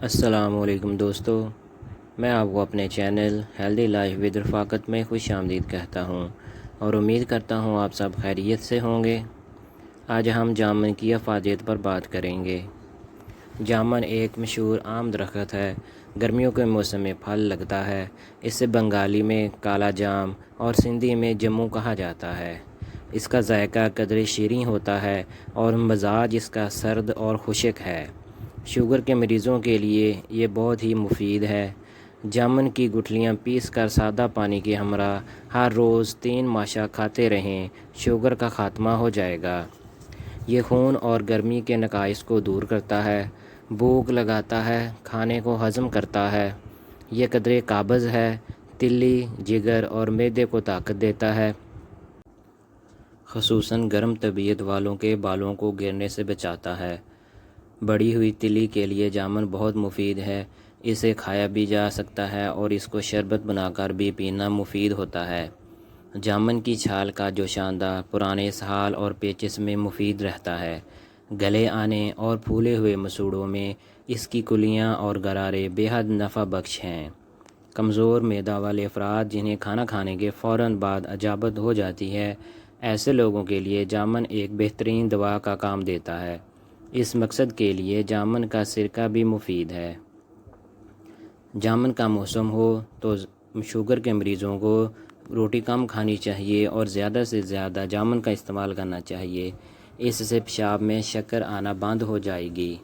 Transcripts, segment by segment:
السلام علیکم دوستو، میں آپ کو اپنے چینل ہیلدی لائف ود رفاقت میں خوش آمدید کہتا ہوں اور امید کرتا ہوں آپ سب خیریت سے ہوں گے۔ آج ہم جامن کی افادیت پر بات کریں گے۔ جامن ایک مشہور عام درخت ہے، گرمیوں کے موسم میں پھل لگتا ہے۔ اسے بنگالی میں کالا جام اور سندھی میں جموں کہا جاتا ہے۔ اس کا ذائقہ قدرے شیریں ہوتا ہے اور مزاج اس کا سرد اور خشک ہے۔ شوگر کے مریضوں کے لیے یہ بہت ہی مفید ہے۔ جامن کی گٹھلیاں پیس کر سادہ پانی کے ہمراہ ہر روز 3 ماشا کھاتے رہیں، شوگر کا خاتمہ ہو جائے گا۔ یہ خون اور گرمی کے نقائص کو دور کرتا ہے، بھوک لگاتا ہے، کھانے کو ہضم کرتا ہے۔ یہ قدرے قابض ہے، تلی، جگر اور معدے کو طاقت دیتا ہے۔ خصوصاً گرم طبیعت والوں کے بالوں کو گرنے سے بچاتا ہے۔ بڑھی ہوئی تلی کے لیے جامن بہت مفید ہے۔ اسے کھایا بھی جا سکتا ہے اور اس کو شربت بنا کر بھی پینا مفید ہوتا ہے۔ جامن کی چھال کا جوشاندہ پرانے اسہال اور پیچس میں مفید رہتا ہے۔ گلے آنے اور پھولے ہوئے مسوڑوں میں اس کی کلیاں اور غرارے بے حد نفع بخش ہیں۔ کمزور معدہ والے افراد جنہیں کھانا کھانے کے فوراً بعد اجابت ہو جاتی ہے، ایسے لوگوں کے لیے جامن ایک بہترین دوا کا کام دیتا ہے۔ اس مقصد کے لیے جامن کا سرکہ بھی مفید ہے۔ جامن کا موسم ہو تو شوگر کے مریضوں کو روٹی کم کھانی چاہیے اور زیادہ سے زیادہ جامن کا استعمال کرنا چاہیے۔ اس سے پیشاب میں شکر آنا بند ہو جائے گی۔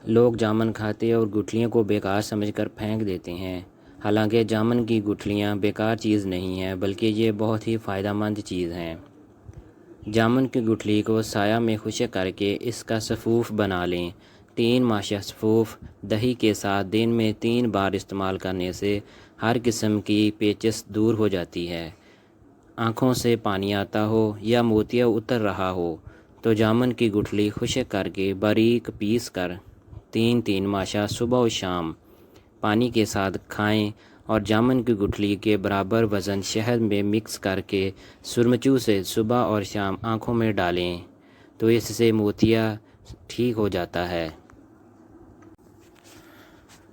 لوگ جامن کھاتے اور گٹھلیوں کو بیکار سمجھ کر پھینک دیتے ہیں، حالانکہ جامن کی گٹھلیاں بیکار چیز نہیں ہیں بلکہ یہ بہت ہی فائدہ مند چیز ہیں۔ جامن کی گٹھلی کو سایہ میں خشک کر کے اس کا سفوف بنا لیں۔ 3 ماشا سفوف دہی کے ساتھ دن میں 3 بار استعمال کرنے سے ہر قسم کی پیچس دور ہو جاتی ہے۔ آنکھوں سے پانی آتا ہو یا موتیا اتر رہا ہو تو جامن کی گٹھلی خشک کر کے باریک پیس کر 3 ماشا صبح و شام پانی کے ساتھ کھائیں اور جامن کی گٹھلی کے برابر وزن شہد میں مکس کر کے سرمچو سے صبح اور شام آنکھوں میں ڈالیں تو اس سے موتیا ٹھیک ہو جاتا ہے۔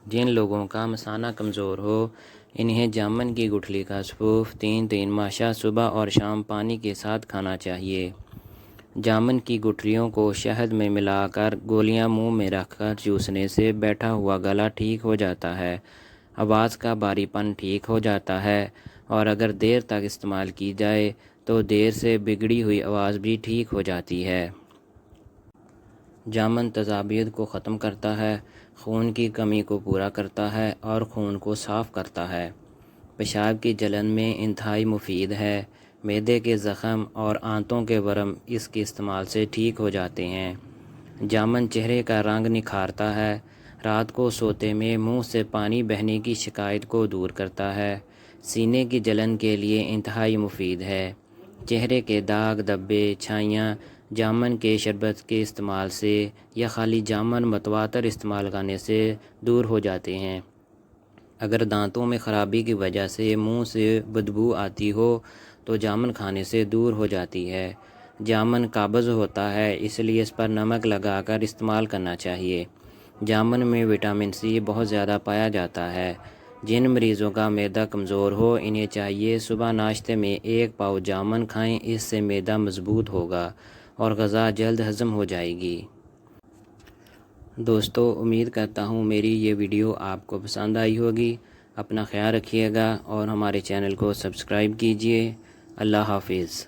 جن لوگوں کا مثانہ کمزور ہو، انہیں جامن کی گٹھلی کا سفوف 3 ماشا صبح اور شام پانی کے ساتھ کھانا چاہیے۔ جامن کی گٹھلیوں کو شہد میں ملا کر گولیاں منہ میں رکھ کر چوسنے سے بیٹھا ہوا گلا ٹھیک ہو جاتا ہے، آواز کا باری پن ٹھیک ہو جاتا ہے اور اگر دیر تک استعمال کی جائے تو دیر سے بگڑی ہوئی آواز بھی ٹھیک ہو جاتی ہے۔ جامن تیزابیت کو ختم کرتا ہے، خون کی کمی کو پورا کرتا ہے اور خون کو صاف کرتا ہے۔ پیشاب کی جلن میں انتہائی مفید ہے۔ معدے کے زخم اور آنتوں کے ورم اس کے استعمال سے ٹھیک ہو جاتے ہیں۔ جامن چہرے کا رنگ نکھارتا ہے، رات کو سوتے میں منہ سے پانی بہنے کی شکایت کو دور کرتا ہے۔ سینے کی جلن کے لیے انتہائی مفید ہے۔ چہرے کے داغ، دھبے، چھائیاں جامن کے شربت کے استعمال سے یا خالی جامن متواتر استعمال کرنے سے دور ہو جاتے ہیں۔ اگر دانتوں میں خرابی کی وجہ سے منہ سے بدبو آتی ہو تو جامن کھانے سے دور ہو جاتی ہے۔ جامن قابض ہوتا ہے، اس لیے اس پر نمک لگا کر استعمال کرنا چاہیے۔ جامن میں وٹامن سی بہت زیادہ پایا جاتا ہے۔ جن مریضوں کا معدہ کمزور ہو انہیں چاہیے صبح ناشتے میں 1 پاؤ جامن کھائیں، اس سے معدہ مضبوط ہوگا اور غذا جلد ہضم ہو جائے گی۔ دوستو، امید کرتا ہوں میری یہ ویڈیو آپ کو پسند آئی ہوگی۔ اپنا خیال رکھیے گا اور ہمارے چینل کو سبسکرائب کیجیے۔ اللہ حافظ۔